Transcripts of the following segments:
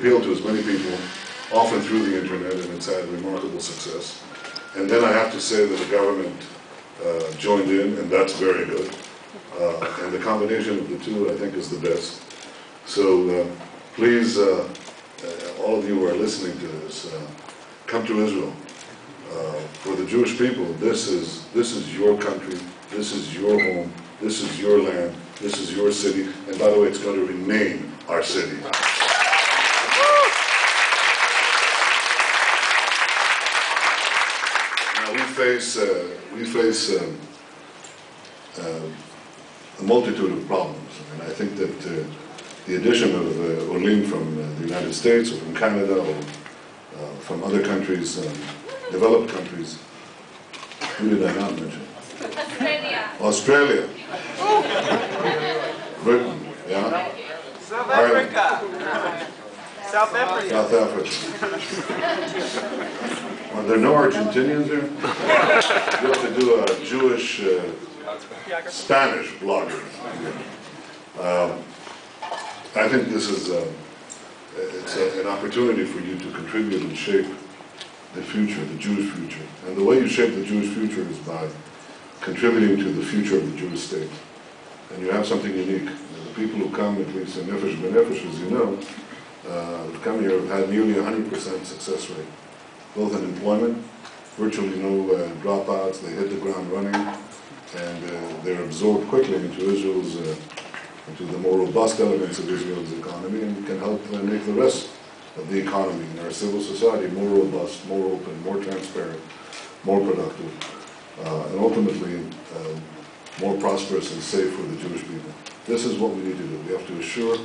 appealed to as many people, often through the internet, and it's had remarkable success. And then I have to say that the government joined in, and that's very good. And the combination of the two, I think, is the best. So please, all of you who are listening to this, come to Israel. For the Jewish people, this is your country, this is your home, this is your land, this is your city, and by the way, it's going to remain our city. Now we face a multitude of problems, and I think that the addition of Olim from the United States or from Canada or from other countries, developed countries, who did I not mention? Australia. Britain, yeah? South Africa. South Africa. South Africa. Are there no Argentinians here? You have to do a Jewish Spanish blogger. I think this is it's an opportunity for you to contribute and shape the future, the Jewish future. And the way you shape the Jewish future is by contributing to the future of the Jewish state. And you have something unique. The people who come, at least in Nefesh B'Nefesh, as you know, who come here have had nearly 100% success rate, both in employment, virtually no dropouts, they hit the ground running, and they're absorbed quickly into Israel's, into the more robust elements of Israel's economy, and can help make the rest of the economy and our civil society more robust, more open, more transparent, more productive, and ultimately more prosperous and safe for the Jewish people. This is what we need to do. We have to assure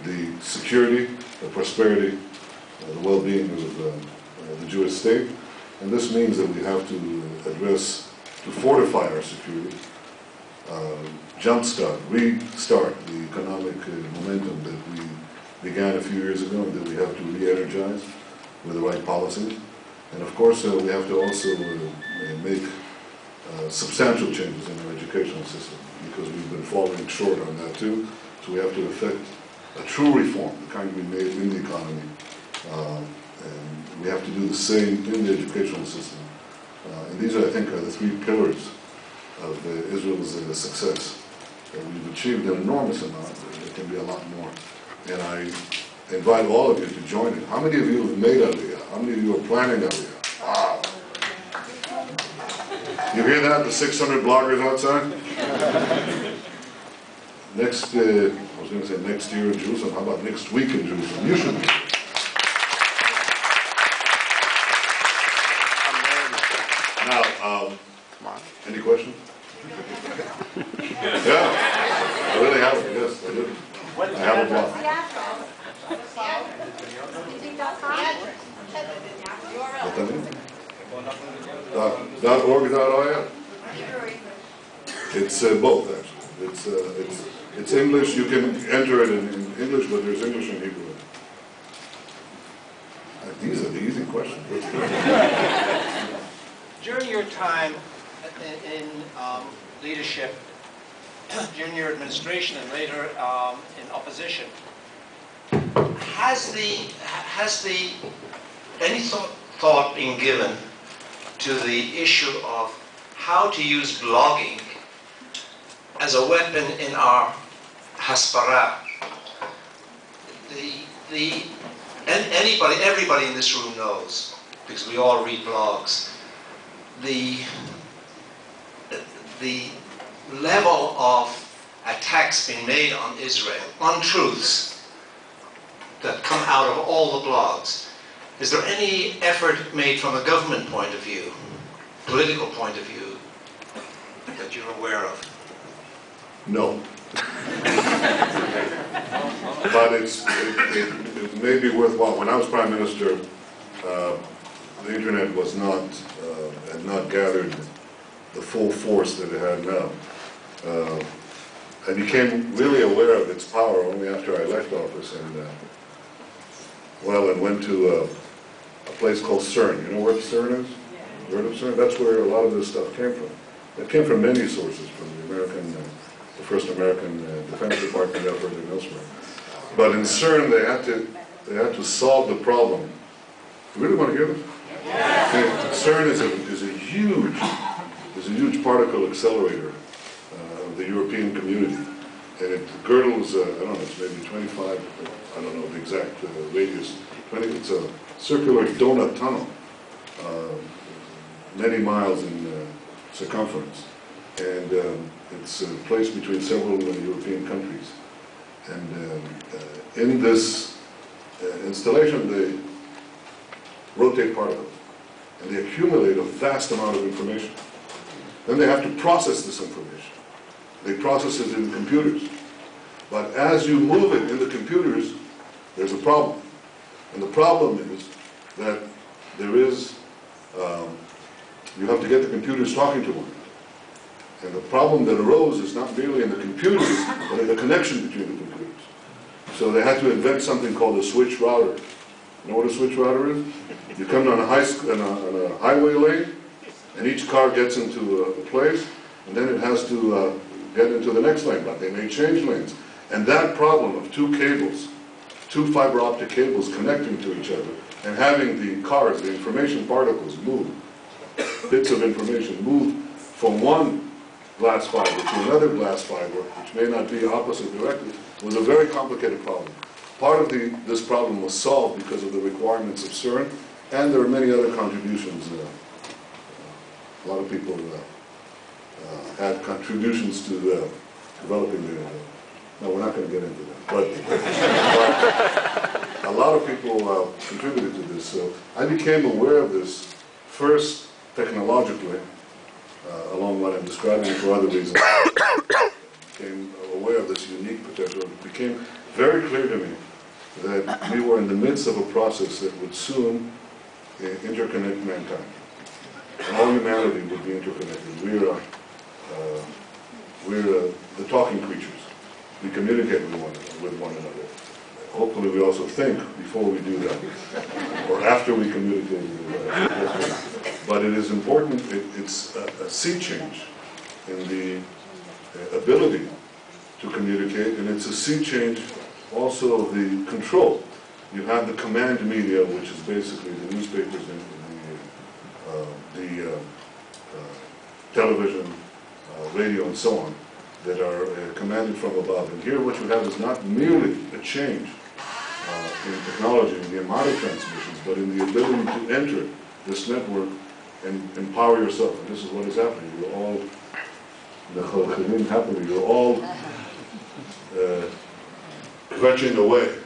the security, the prosperity, the well-being of the Jewish state, and this means that we have to address, to fortify our security, jumpstart, restart the economic momentum that we began a few years ago and that we have to re-energize with the right policies. And of course, we have to also make substantial changes in our educational system, because we've been falling short on that too. So we have to effect a true reform, the kind we made in the economy. And we have to do the same in the educational system. And these, I think, are the three pillars of Israel's success. We've achieved an enormous amount, but there can be a lot more. And I invite all of you to join in. How many of you have made Aliyah? How many of you are planning Aliyah? Wow. You hear that, the 600 bloggers outside? Next, I was going to say next year in Jerusalem. How about next week in Jerusalem? You should be. Now, any questions? Yeah, I really have it, yes, I do. I have a blog. What that mean? .org.il? It's both, actually. It's English. You can enter it in English, but there's English and Hebrew. These are the easy questions. During your time in leadership, during your administration and later in opposition, has any thought been given to the issue of how to use blogging as a weapon in our hasbara? Everybody in this room knows, because we all read blogs, the level of attacks being made on Israel, untruths that come out of all the blogs. Is there any effort made from a government point of view, political point of view, that you're aware of? No. But it may be worthwhile. When I was Prime Minister, the internet was not, had not gathered the full force that it had now. I became really aware of its power only after I left office and went to a place called CERN. You know where CERN is? You heard of CERN? That's where a lot of this stuff came from. It came from many sources, from the first American Defense Department effort and elsewhere. But in CERN, they had to they had to solve the problem. You really want to hear this? Yes. CERN is a huge particle accelerator of the European community, and it girdles, I don't know, it's maybe 25, I don't know the exact radius. It's a circular donut tunnel, many miles in circumference, and it's placed between several European countries. And in this installation, they rotate particles, and they accumulate a vast amount of information. Then they have to process this information. They process it in computers. But as you move it in the computers, there's a problem. And the problem is that there is, you have to get the computers talking to one another. And the problem that arose is not merely in the computers, but in the connection between the computers. So they had to invent something called a switch router. You know what a switch router is? You come on a highway lane, and each car gets into a place, and then it has to get into the next lane, but they may change lanes. And that problem of two cables, two fiber optic cables connecting to each other, and having the cars, the information particles move, bits of information move from one glass fiber to another glass fiber, which may not be opposite directly, was a very complicated problem. Part of this problem was solved because of the requirements of CERN, and there are many other contributions. A lot of people had contributions to developing the... No, we're not going to get into that. But a lot of people contributed to this. So I became aware of this first technologically, along what I'm describing for other reasons. Became aware of this unique potential. It became very clear to me that we were in the midst of a process that would soon interconnect mankind. And all humanity would be interconnected. We're the talking creatures. We communicate with one another. Hopefully we also think before we do that, or after we communicate with one another. But it is important, it's a sea change in the ability to communicate, and it's a sea change also of the control. You have the command media, which is basically the newspapers and the television, radio, and so on, that are commanded from above. And here what you have is not merely a change in technology, in the amount of transmissions, but in the ability to enter this network and empower yourself. And this is what is happening. You're all kvetching away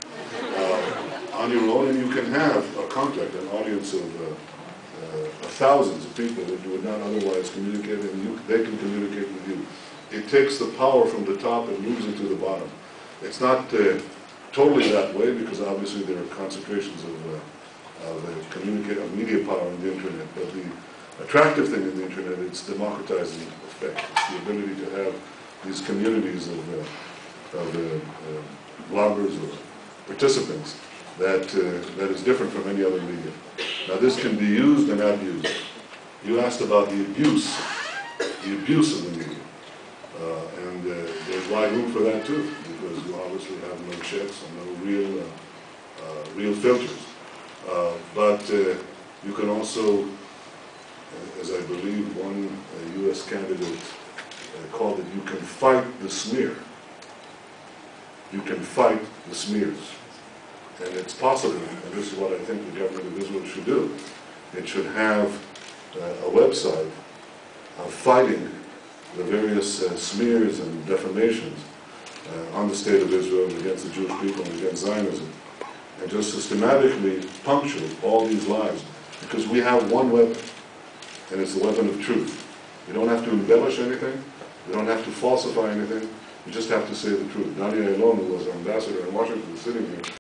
on your own, and you can have a contact, an audience of thousands of people that you would not otherwise communicate, and they can communicate with you. It takes the power from the top and moves it to the bottom. It's not totally that way, because obviously there are concentrations of media power in the internet, but the attractive thing in the internet, it's democratizing effect. It's the ability to have these communities of bloggers or participants that is different from any other media. Now this can be used and abused. You asked about the abuse of the media. And there's wide room for that too, because you obviously have no checks and no real filters. But you can also, as I believe one U.S. candidate called it, you can fight the smear. You can fight the smears. And it's possible, and this is what I think the government of Israel should do. It should have a website fighting the various smears and defamations on the state of Israel and against the Jewish people and against Zionism, and just systematically puncture all these lies, because we have one weapon, and it's the weapon of truth. You don't have to embellish anything, you don't have to falsify anything, you just have to say the truth. Daniel Elon, who was our ambassador in Washington, is sitting here.